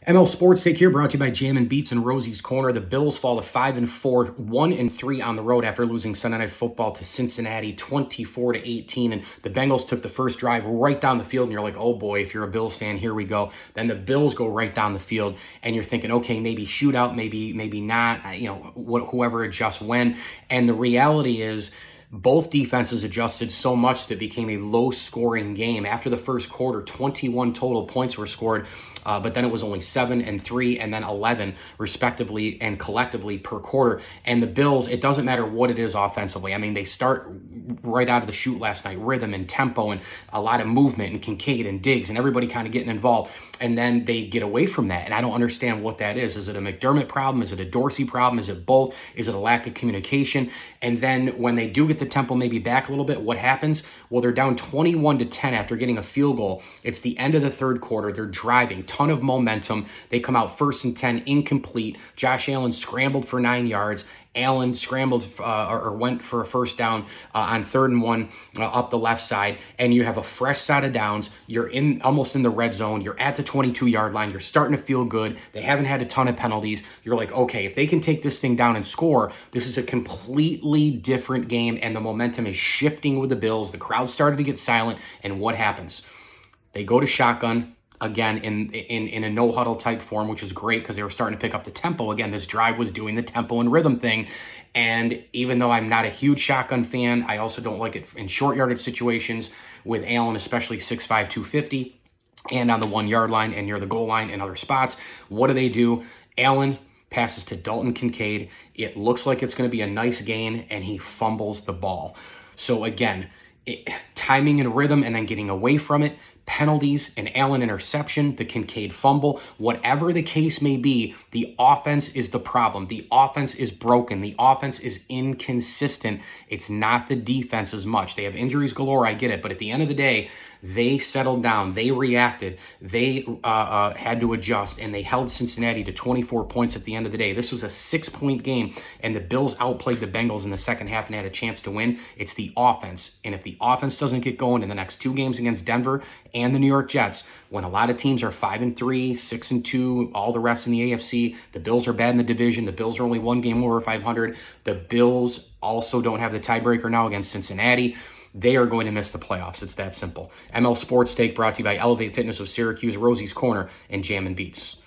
ML Sports Take here, brought to you by Jam and Beats and Rosie's Corner. The Bills fall to 5-4, 1-3 on the road after losing Sunday Night Football to Cincinnati 24-18. And the Bengals took the first drive right down the field, and you're like, oh boy, if you're a Bills fan, here we go. Then the Bills go right down the field, and you're thinking, okay, maybe shootout, maybe not. Whoever adjusts when. And the reality is, both defenses adjusted so much that it became a low-scoring game. After the first quarter, 21 total points were scored, but then it was only 7 and 3 and then 11, respectively and collectively per quarter. And the Bills, it doesn't matter what it is offensively. I mean, they start right out of the chute last night, rhythm and tempo and a lot of movement, and Kincaid and Diggs and everybody kind of getting involved. And then they get away from that, and I don't understand what that is. Is it a McDermott problem? Is it a Dorsey problem? Is it both? Is it a lack of communication? And then when they do get the tempo maybe back a little bit, what happens? Well, they're down 21-10 after getting a field goal. It's the end of the third quarter. They're driving, ton of momentum. They come out 1st and 10, incomplete. Josh Allen scrambled for 9 yards. Allen scrambled or went for a first down on 3rd and 1 up the left side, and you have a fresh side of downs. You're almost in the red zone. You're at the 22-yard line. You're starting to feel good. They haven't had a ton of penalties. You're like, okay, if they can take this thing down and score, this is a completely different game, and the momentum is shifting with the Bills. The crowd started to get silent, and what happens? They go to shotgun. Again, in a no-huddle type form, which is great because they were starting to pick up the tempo. Again, this drive was doing the tempo and rhythm thing. And even though I'm not a huge shotgun fan, I also don't like it in short yardage situations with Allen, especially 6'5", 250, and on the 1-yard line and near the goal line and other spots. What do? Allen passes to Dalton Kincaid. It looks like it's going to be a nice gain, and he fumbles the ball. So again, timing and rhythm and then getting away from it, penalties, an Allen interception, the Kincaid fumble, whatever the case may be, the offense is the problem. The offense is broken. The offense is inconsistent. It's not the defense as much. They have injuries galore, I get it, but at the end of the day, they settled down. They reacted. They had to adjust, and they held Cincinnati to 24 points at the end of the day. This was a 6-point game, and the Bills outplayed the Bengals in the second half and had a chance to win. It's the offense, and if the offense doesn't get going in the next 2 games against Denver and the New York Jets, when a lot of teams are 5-3, 6-2, all the rest in the AFC, the Bills are bad in the division. The Bills are only 1 game over 500. The Bills also don't have the tiebreaker now against Cincinnati. They are going to miss the playoffs. It's that simple. ML Sports Take brought to you by Elevate Fitness of Syracuse, Rosie's Corner, and Jam and Beats.